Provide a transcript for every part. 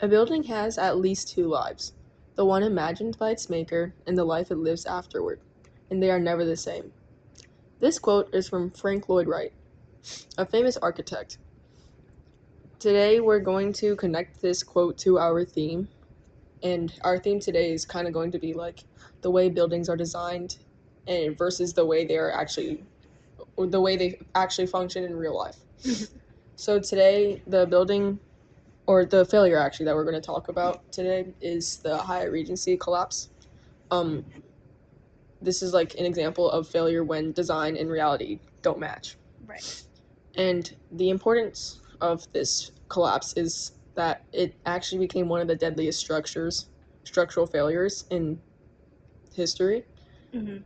A building has at least two lives, the one imagined by its maker and the life it lives afterward, and they are never the same. This quote is from Frank Lloyd Wright, a famous architect. Today we're going to connect this quote to our theme, and our theme today is kind of going to be like the way buildings are designed and versus the way they actually function in real life. So today the building or the failure actually that we're going to talk about today is the Hyatt Regency collapse. This is like an example of failure when design and reality don't match. Right. And the importance of this collapse is that it actually became one of the deadliest structural failures in history.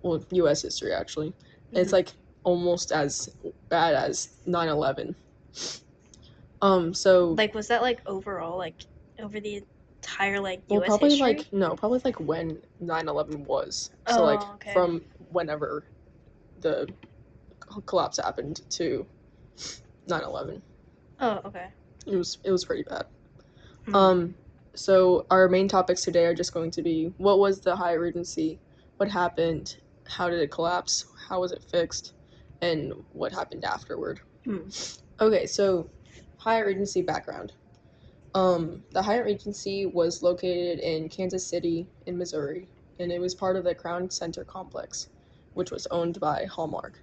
Well, U.S. history actually. It's like almost as bad as 9/11. So like, was that like overall, like over the entire like well, U.S. probably history? probably like when 9/11 was. So Oh, like okay. from whenever the collapse happened to 9/11. Oh, okay. It was pretty bad. So our main topics today are just going to be what was the Hyatt Regency, what happened, how did it collapse, how was it fixed, and what happened afterward. Okay, so Hyatt Regency background. The Hyatt Regency was located in Kansas City in Missouri, and it was part of the Crown Center complex, which was owned by Hallmark.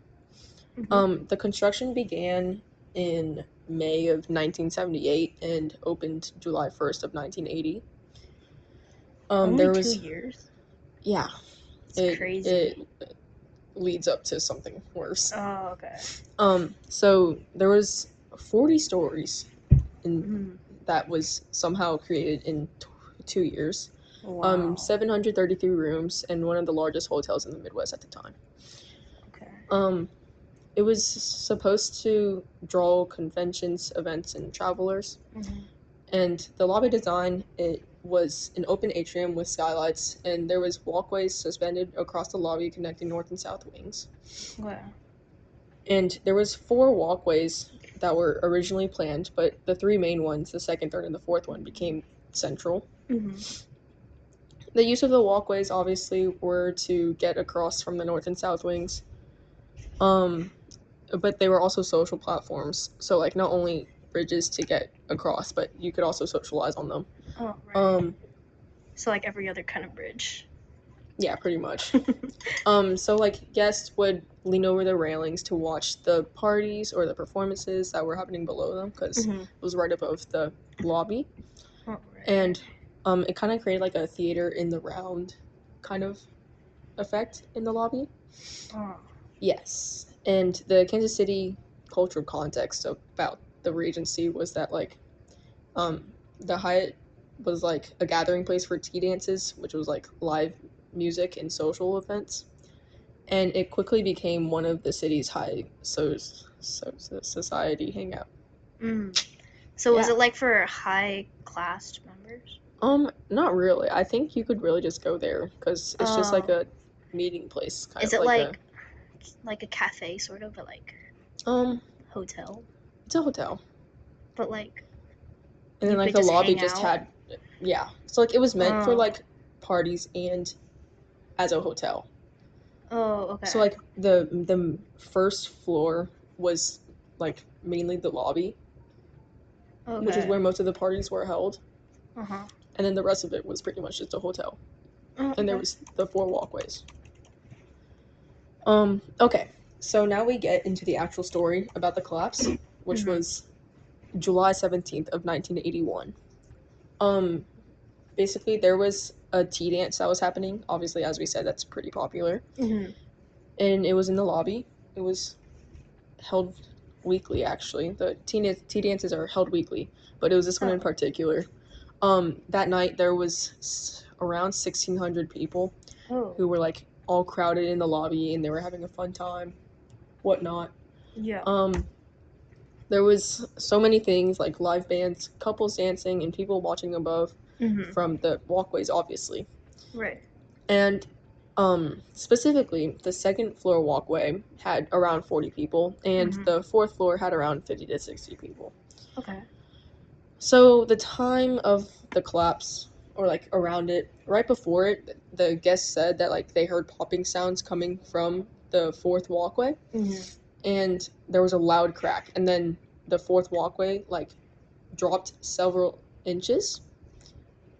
The construction began in May of 1978 and opened July 1st of 1980. Only there 2 was years? Yeah, It's crazy. It leads up to something worse. Oh, okay. So there was 40 stories in that was somehow created in 2 years. Wow. 733 rooms and one of the largest hotels in the Midwest at the time. Okay. It was supposed to draw conventions, events, and travelers. And the lobby design, it was an open atrium with skylights, and there was walkways suspended across the lobby connecting north and south wings. Wow. And there was 4 walkways that were originally planned, but the 3 main ones, the second, third, and the fourth one, became central. The use of the walkways obviously were to get across from the north and south wings. But they were also social platforms. So like not only bridges to get across, but you could also socialize on them. Oh, right. So like every other kind of bridge. Yeah, pretty much. So like guests would lean over the railings to watch the parties or the performances that were happening below them because it was right above the lobby. Oh, right. And it kind of created like a theater in the round kind of effect in the lobby. Oh. Yes. And the Kansas City cultural context about the Regency was that like the Hyatt was like a gathering place for tea dances, which was like live music and social events, and it quickly became one of the city's high society hangout. So was it like for high class members? Not really. I think you could really just go there because it's just like a meeting place. Is it like a cafe sort of, but like hotel? It's a hotel. But like, and then like the lobby just had, so like it was meant for like parties and as a hotel. Oh, okay. So like the first floor was like mainly the lobby, which is where most of the parties were held. And then the rest of it was pretty much just a hotel. And there was the 4 walkways. Okay, so now we get into the actual story about the collapse, which was July 17th of 1981. Basically there was a tea dance that was happening. Obviously, as we said, that's pretty popular. And it was in the lobby. It was held weekly, actually. The tea dances are held weekly, but it was this one in particular. That night there was around 1,600 people who were like all crowded in the lobby, and they were having a fun time, whatnot. There was so many things like live bands, couples dancing, and people watching above from the walkways, obviously. Right. And specifically, the second floor walkway had around 40 people, and the fourth floor had around 50 to 60 people. Okay. So the time of the collapse, or like around it, right before it, the guests said that like they heard popping sounds coming from the fourth walkway, and there was a loud crack, and then the fourth walkway like dropped several inches,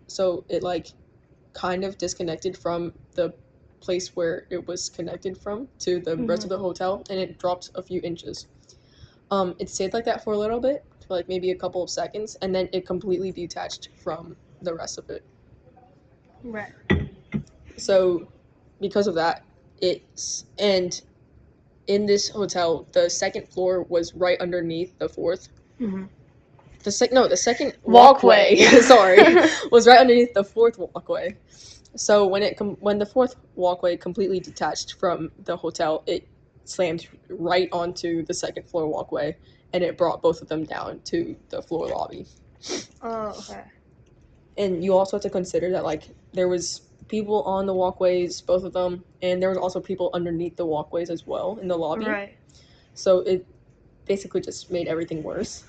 so it like kind of disconnected from the place where it was connected from to the rest of the hotel, and it dropped a few inches. It stayed like that for a little bit, for like maybe a couple of seconds, and then it completely detached from the rest of it. Right. So, because of that, and in this hotel, the second floor was right underneath the fourth. The second walkway sorry, was right underneath the fourth walkway. So when the fourth walkway completely detached from the hotel, it slammed right onto the second floor walkway, and it brought both of them down to the floor lobby. Oh, okay. And you also have to consider that like there was people on the walkways, both of them, and there was also people underneath the walkways as well in the lobby. Right. So it basically just made everything worse.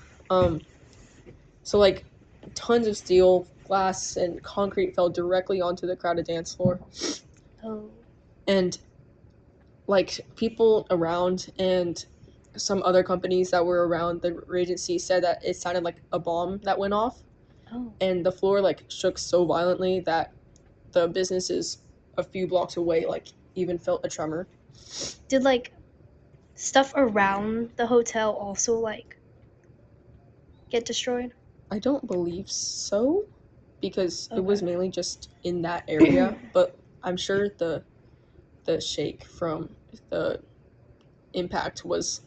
So like tons of steel, glass, and concrete fell directly onto the crowded dance floor. Oh. And like people around and some other companies that were around the Regency said that it sounded like a bomb that went off. Oh. And the floor like shook so violently that the businesses a few blocks away like even felt a tremor. Did like stuff around the hotel also like get destroyed? I don't believe so, because it was mainly just in that area, but I'm sure the shake from the impact was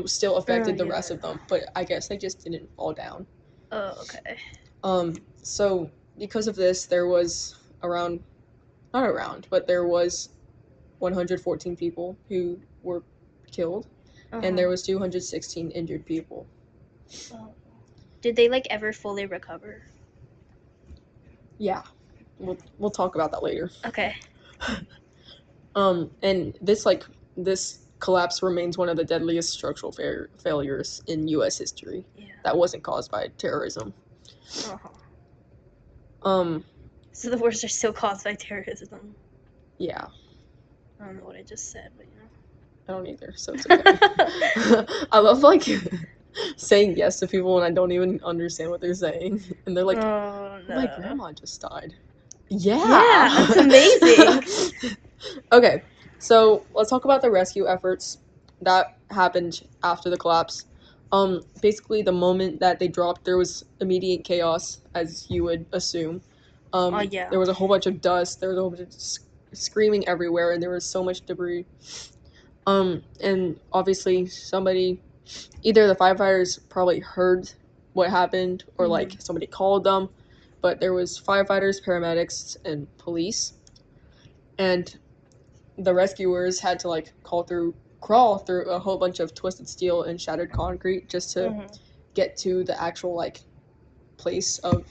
still affected the rest of them, but I guess they just didn't fall down. Oh, okay. So because of this, there was there was 114 people who were killed, and there was 216 injured people. Oh. Did they like ever fully recover? Yeah, we'll talk about that later. Okay. And this collapse remains one of the deadliest structural failures in U.S. history. Yeah. That wasn't caused by terrorism. So the worst are still caused by terrorism. Yeah. I don't know what I just said, but you know. I don't either, so it's okay. I love like saying yes to people when I don't even understand what they're saying, and they're like, "Oh no, my grandma just died." Yeah, that's amazing. Okay, so let's talk about the rescue efforts that happened after the collapse. Basically, the moment that they dropped, there was immediate chaos, as you would assume. Yeah. There was a whole bunch of dust. There was a whole bunch of screaming everywhere, and there was so much debris. And obviously, either the firefighters probably heard what happened, or like somebody called them, but there was firefighters, paramedics, and police, and the rescuers had to like crawl through a whole bunch of twisted steel and shattered concrete just to get to the actual like place of,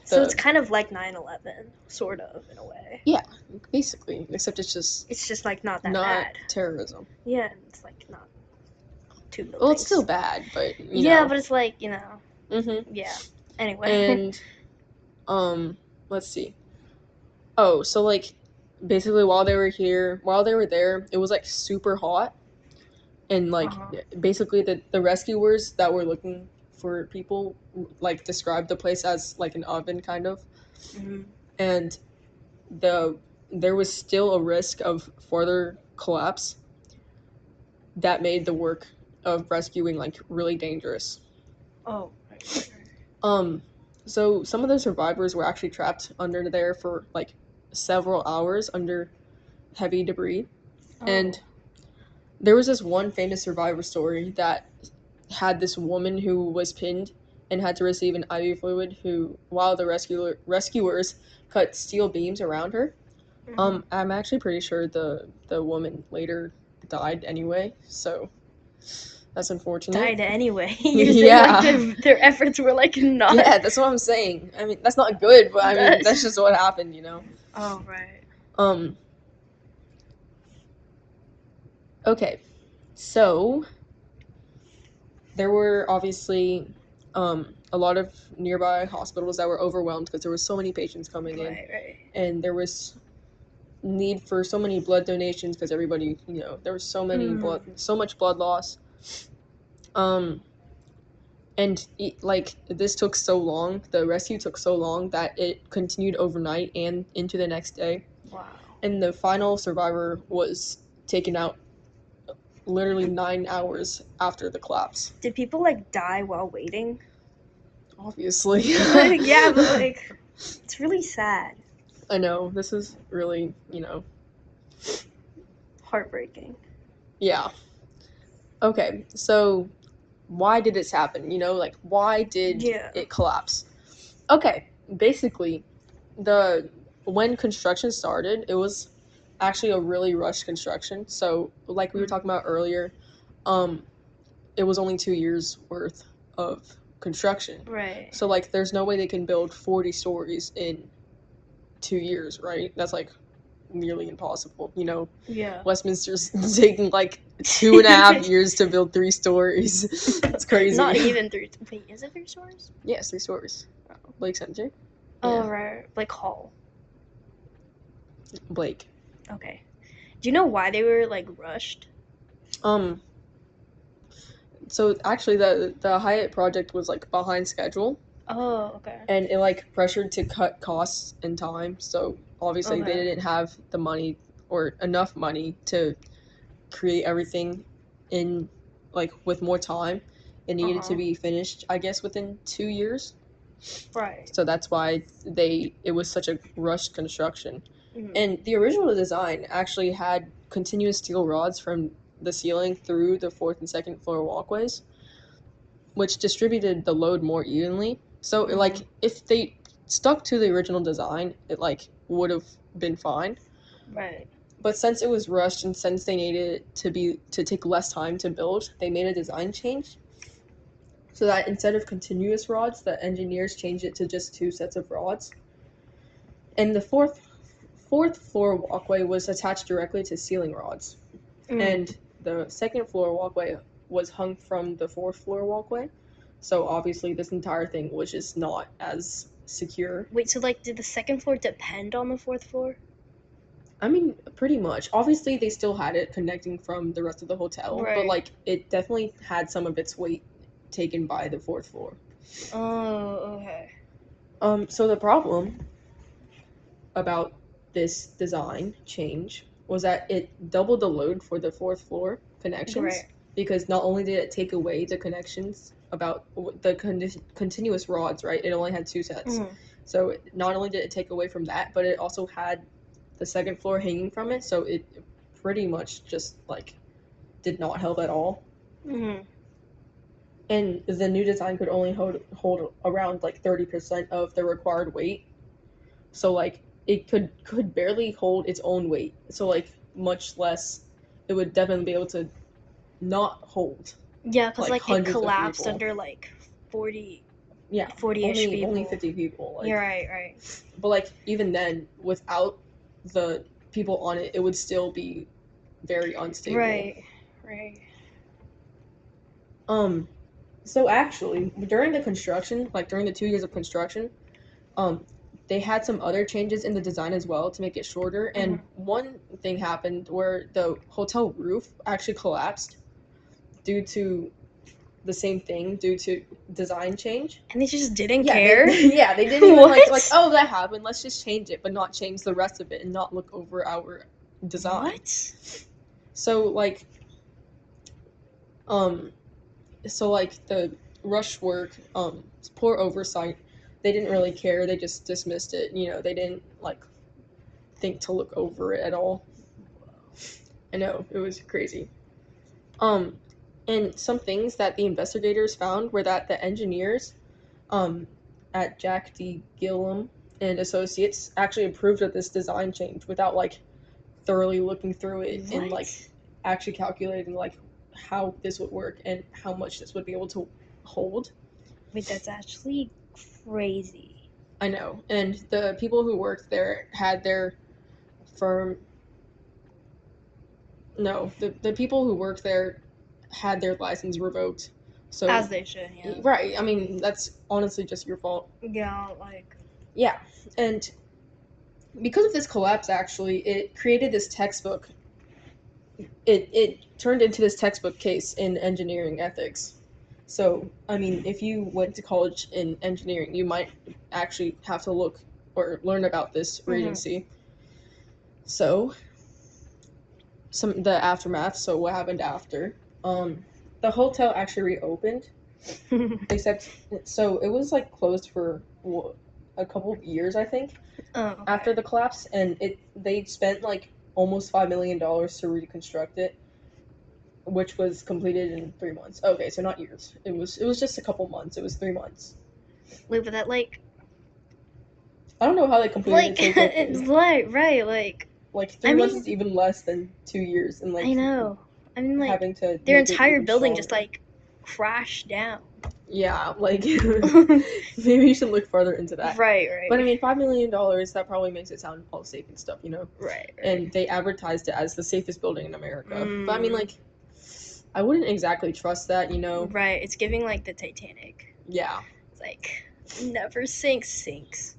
so it's kind of like 9/11, sort of, in a way. Yeah, basically, except it's just like not that bad. Terrorism. Yeah, it's like not too well things. It's still bad, but but it's like yeah. And Anyway. let's see. Oh, so like basically while they were there, it was like super hot, and like basically the rescuers that were looking for people like described the place as like an oven kind of. And there was still a risk of further collapse that made the work of rescuing like really dangerous. So some of the survivors were actually trapped under there for like several hours under heavy debris. And there was this one famous survivor story that had this woman who was pinned and had to receive an IV fluid while the rescuers cut steel beams around her. I'm actually pretty sure the woman later died anyway, so that's unfortunate. Died anyway. You're saying like their efforts were like not. Yeah, that's what I'm saying. I mean, that's not good, but I mean, that's just what happened, Oh, right. Okay, so there were obviously a lot of nearby hospitals that were overwhelmed because there were so many patients coming in, Right. and there was need for so many blood donations because everybody, there was so much blood loss. And this took so long, the rescue took so long that it continued overnight and into the next day. Wow. And the final survivor was taken out literally 9 hours after the collapse. Did people die while waiting? Obviously. Yeah, but it's really sad. I know, this is really, heartbreaking. Yeah. Okay, so why did this happen? Why did it collapse? Okay, basically, when construction started, it was actually a really rushed construction. So, like we were talking about earlier, it was only 2 years worth of construction. Right. So, there's no way they can build 40 stories in 2 years, right? That's nearly impossible. Yeah. Westminster's taking 2.5 years to build 3 stories. That's crazy. Not even 3. Wait, is it 3 stories? Yes, 3 stories. Oh. Blake Center. Oh, right. Blake Hall. Blake. Okay. Do you know why they were rushed? So actually, the Hyatt project was behind schedule. Oh, okay. And it pressured to cut costs and time. So obviously they didn't have the money or enough money to create everything in with more time. It needed to be finished, I guess, within 2 years. Right. So that's why it was such a rushed construction. Mm-hmm. And the original design actually had continuous steel rods from the ceiling through the 4th and 2nd floor walkways, which distributed the load more evenly. So if they stuck to the original design, it would have been fine. Right. But since it was rushed and since they needed it to take less time to build, they made a design change. So that instead of continuous rods, the engineers changed it to just 2 sets of rods. And the fourth floor walkway was attached directly to ceiling rods. And the 2nd floor walkway was hung from the 4th floor walkway. So obviously this entire thing was just not as secure. Wait, so did the 2nd floor depend on the 4th floor? I mean, pretty much. Obviously they still had it connecting from the rest of the hotel, right. But it definitely had some of its weight taken by the 4th floor. Oh, okay. So the problem about this design change was that it doubled the load for the 4th floor connections. Right. Because not only did it take away the connections about the continuous rods, right? It only had 2 sets. So not only did it take away from that, but it also had the 2nd floor hanging from it. So it pretty much just did not help at all. And the new design could only hold around 30% of the required weight. So it could barely hold its own weight. So much less, it would definitely be able to not hold. Yeah, because it collapsed under 40. Yeah, 40-ish people. Only 50 people. You're right. But even then, without the people on it, it would still be very unstable. Right. So actually, during the construction, during the 2 years of construction, they had some other changes in the design as well to make it shorter. And one thing happened where the hotel roof actually collapsed due to the same thing, due to design change. And they just didn't care? They didn't even oh, that happened, let's just change it, but not change the rest of it and not look over our design. What? So the rush work, poor oversight, they didn't really care. They just dismissed it. They didn't think to look over it at all. I know, it was crazy. And some things that the investigators found were that the engineers at Jack D. Gillum and Associates actually approved of this design change without thoroughly looking through it. What? And actually calculating how this would work and how much this would be able to hold. Wait, that's actually crazy. I know. And the people who worked there had their firm... No, the people who worked there had their license revoked So as they should, yeah. Right. I mean, that's honestly just your fault. Yeah, like. Yeah, and because of this collapse, actually, it created this textbook. It turned into this textbook case in engineering ethics. So, I mean, if you went to college in engineering, you might actually have to look or learn about this Regency. So, the aftermath. So, what happened after? The hotel actually reopened, except so it was like closed for a couple of years, I think, after the collapse, and they spent like almost $5 million to reconstruct it, which was completed in 3 months. Okay, so not years. It was just a couple months. It was 3 months. Wait, but that like. I don't know how they completed it so quickly. It's right. Like 3 months is even less than 2 years, and like I know. I mean, like having to their entire building just like crashed down. Yeah, like maybe you should look further into that. Right. But I mean, $5 million, that probably makes it sound all safe and stuff, you know? Right. And they advertised it as the safest building in America. But I mean, like, I wouldn't exactly trust that, you know? Right. It's giving like the Titanic. Yeah. It's like never sinks.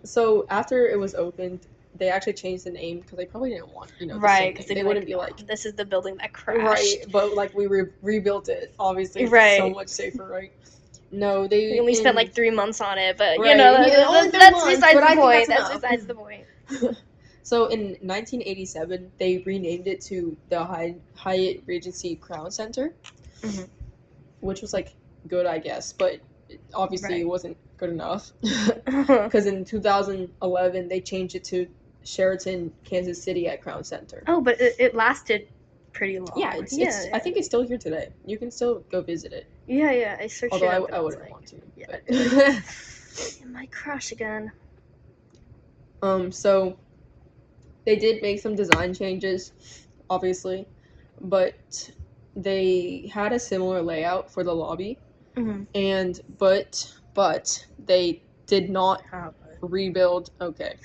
So after it was opened, they actually changed the name because they probably didn't want, you know, right? Because they wouldn't be like, this is the building that crashed. Right, but like we rebuilt it. Obviously, right. So much safer, right? No, they only spent like 3 months on it, but right. you know that's besides the point. That's besides the point. So in 1987, they renamed it to the Hyatt Regency Crown Center, which was like good, I guess, but obviously it wasn't good enough because in 2011 they changed it to Sheraton Kansas City at Crown Center. Oh, but it lasted pretty long. Yeah, it's I think it's still here today. You can still go visit it. Yeah, I searched Although it up. I wouldn't want to. Yeah, it might crash again. So they did make some design changes, obviously, but they had a similar layout for the lobby, and but they did not rebuild. Okay,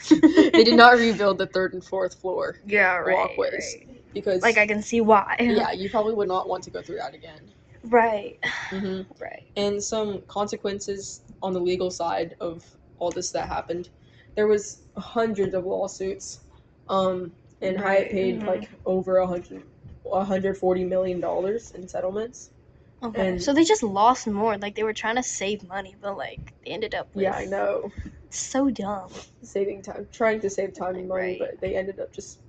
they did not rebuild the third and fourth floor. Walkways. Right. Because like I can see why. Yeah, you probably would not want to go through that again. Right. Right. And some consequences on the legal side of all this that happened. There was hundreds of lawsuits, and Hyatt paid like over $140 million in settlements. Okay. And so they just lost more. Like they were trying to save money, but like they ended up with. Yeah, I know. So dumb. Trying to save time and money, but they ended up just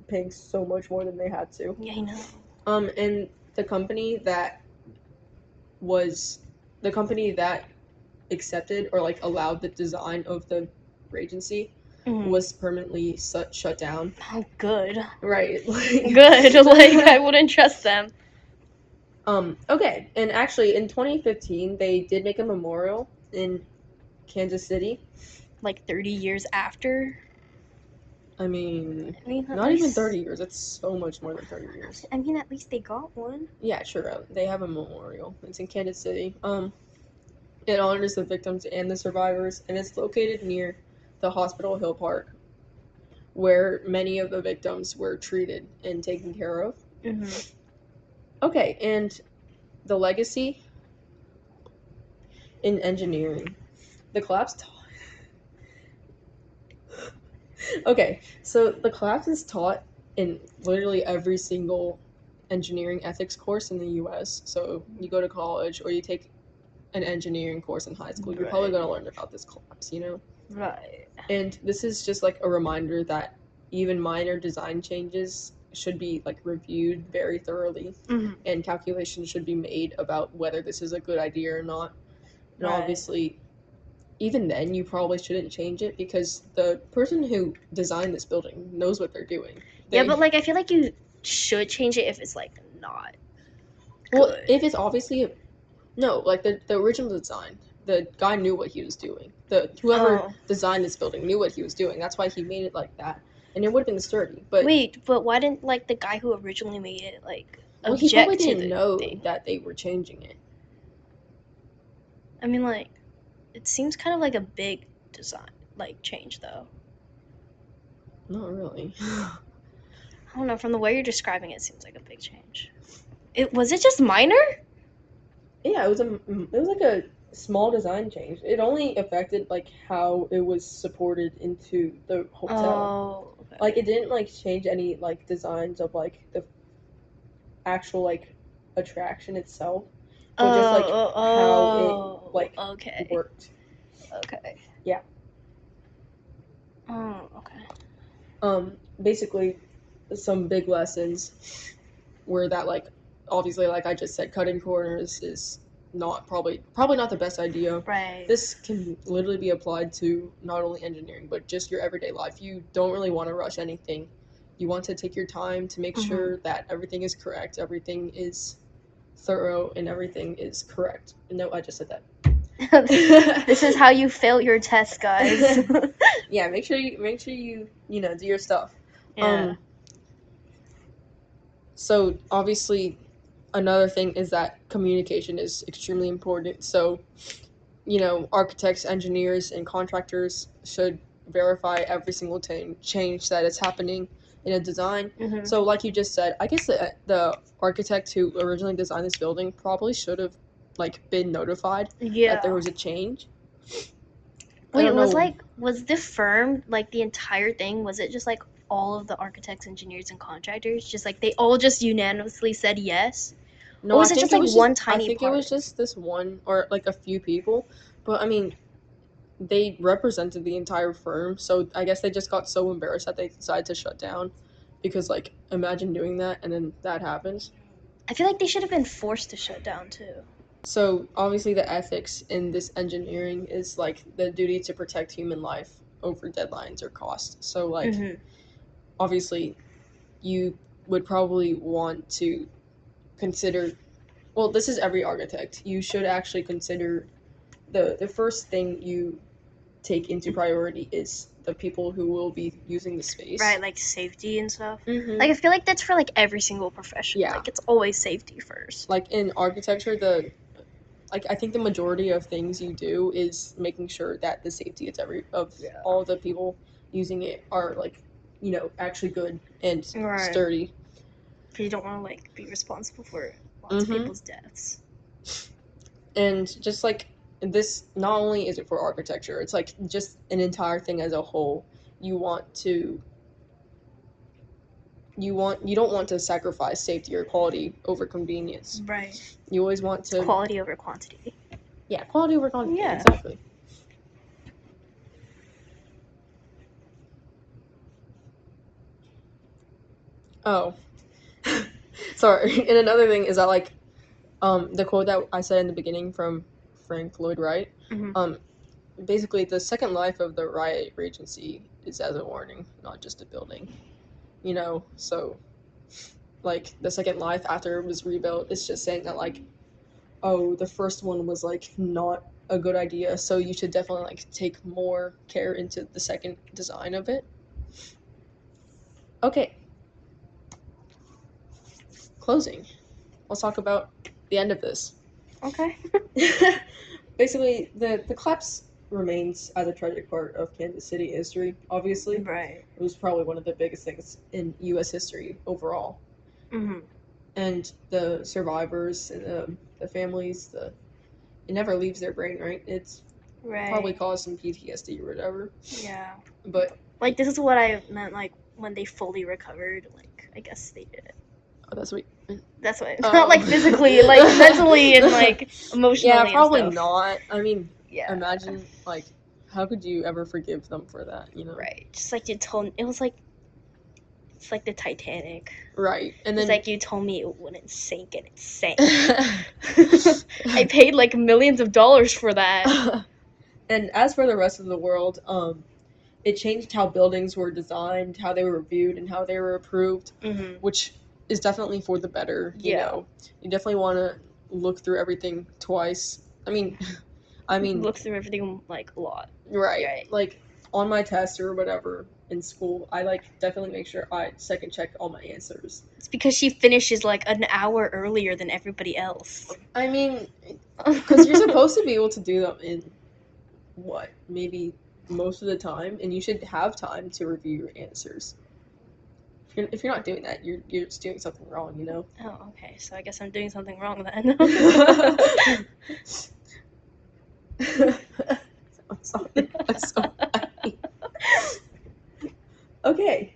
paying so much more than they had to. Yeah, I know. And the company that accepted or like allowed the design of the Regency was permanently shut down. Oh, good. Right. Good. Like I wouldn't trust them. Okay, and actually in 2015 they did make a memorial in Kansas City. Like 30 years after. I mean not even 30 years. It's so much more than 30 years. I mean, at least they got one. Yeah, sure. They have a memorial. It's in Kansas City. It honors the victims and the survivors, and it's located near the Hospital Hill Park, where many of the victims were treated and taken care of. Okay, and the legacy in engineering. The collapse Okay, so the collapse is taught in literally every single engineering ethics course in the US. So you go to college or you take an engineering course in high school, you're probably going to learn about this collapse, you know? Right. And this is just like a reminder that even minor design changes should be like reviewed very thoroughly, and calculations should be made about whether this is a good idea or not. And obviously, even then, you probably shouldn't change it because the person who designed this building knows what they're doing. Yeah, but like I feel like you should change it if it's like not good. Well, if it's obviously no, like the original design, the guy knew what he was doing. Whoever designed this building knew what he was doing. That's why he made it like that, and it would have been sturdy. But wait, but why didn't like the guy who originally made it like object he probably didn't know that they were changing it. I mean, like, it seems kind of like a big design like change, though. Not really. I don't know. From the way you're describing it, seems like a big change. Was it just minor? Yeah, it was like a small design change. It only affected like how it was supported into the hotel. Oh, okay. Like it didn't like change any like designs of like the actual like attraction itself, but just like how it like okay. worked. Okay. Yeah. Oh, okay. Basically, some big lessons were that like obviously like I just said, cutting corners is not probably not the best idea. Right. This can literally be applied to not only engineering but just your everyday life. You don't really want to rush anything. You want to take your time to make sure that everything is correct, everything is thorough, and everything is correct. No, I just said that. This is how you fail your test, guys. Yeah, make sure you do your stuff. Yeah. So obviously another thing is that communication is extremely important. So, architects, engineers, and contractors should verify every single change that is happening in a design. So, like you just said, I guess the architect who originally designed this building probably should have been notified that there was a change. Wait, was the firm like the entire thing? Was it just like all of the architects, engineers, and contractors? Just like they all just unanimously said yes? No, Or was it just like one tiny part? I think it was just this one or like a few people. But I mean, they represented the entire firm, so I guess they just got so embarrassed that they decided to shut down. Because imagine doing that and then that happens. I feel like they should have been forced to shut down too. So obviously the ethics in this engineering is like the duty to protect human life over deadlines or cost. So obviously you would probably want to consider, well, this is every architect. You should actually consider the first thing you take into priority is the people who will be using the space. Right, like safety and stuff. Like I feel like that's for like every single profession. Yeah. Like it's always safety first. Like in architecture, I think the majority of things you do is making sure that the safety of all the people using it are actually good and sturdy. Because you don't want to like be responsible for lots of people's deaths. And just this, not only is it for architecture, it's like just an entire thing as a whole. You don't want to sacrifice safety or quality over convenience. Right. You always want to quality over quantity. Yeah, quality over quantity. Yeah. Exactly. Oh. Sorry. And another thing is that the quote that I said in the beginning from Frank Lloyd Wright. Basically the second life of the Hyatt Regency is as a warning, not just a building. So the second life after it was rebuilt, it's just saying that the first one was not a good idea, so you should definitely take more care into the second design of it. Okay. Closing. Let's talk about the end of this. Okay. Basically, the collapse remains as a tragic part of Kansas City history, obviously. Right. It was probably one of the biggest things in U.S. history overall. And the survivors and the families, it never leaves their brain, right? It's probably caused some PTSD or whatever. Yeah. But this is what I meant, when they fully recovered, I guess they did it. Oh, that's what. That's what. Not physically, mentally and emotionally. Yeah, probably and stuff. not. I mean, yeah. Imagine how could you ever forgive them for that? Right. Just you told, it was it's like the Titanic. Right, and then it's you told me it wouldn't sink, and it sank. I paid millions of dollars for that. And as for the rest of the world, it changed how buildings were designed, how they were viewed, and how they were approved, which is definitely for the better. You definitely want to look through everything twice. I mean, look through everything a lot. Right. On my test or whatever in school, I definitely make sure I second check all my answers. It's because she finishes an hour earlier than everybody else. I mean, because you're supposed to be able to do them in maybe most of the time, and you should have time to review your answers. if you're not doing that, you're just doing something wrong, you know. Oh, okay. So I guess I'm doing something wrong then. I'm sorry. That's so funny. Okay.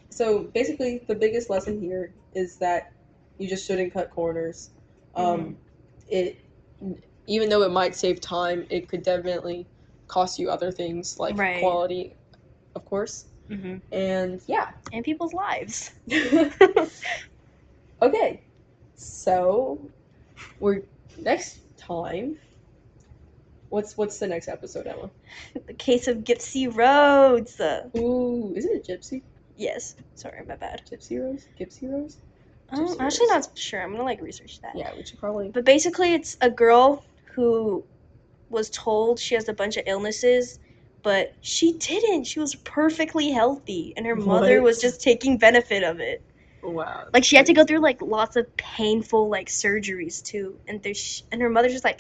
So basically, the biggest lesson here is that you just shouldn't cut corners. It, even though it might save time, it could definitely cost you other things like quality, of course. And yeah. And people's lives. Okay. So we're next time. What's the next episode, Emma? The case of Gypsy Rose. Ooh, isn't it Gypsy? Yes. Sorry, my bad. Gypsy Rose? Gypsy Rose? I'm actually not sure. I'm gonna research that. Yeah, we should probably. But basically, it's a girl who was told she has a bunch of illnesses, but she didn't. She was perfectly healthy, and her mother was just taking benefit of it. Wow. Like she had to go through like lots of painful like surgeries too, and her mother's just like,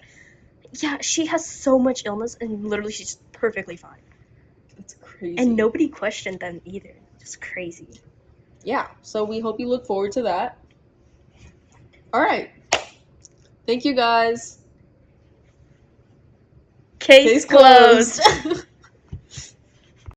yeah, she has so much illness, and literally she's perfectly fine. That's crazy. And nobody questioned them either. Just crazy. Yeah. So we hope you look forward to that. All right. Thank you, guys. Case closed.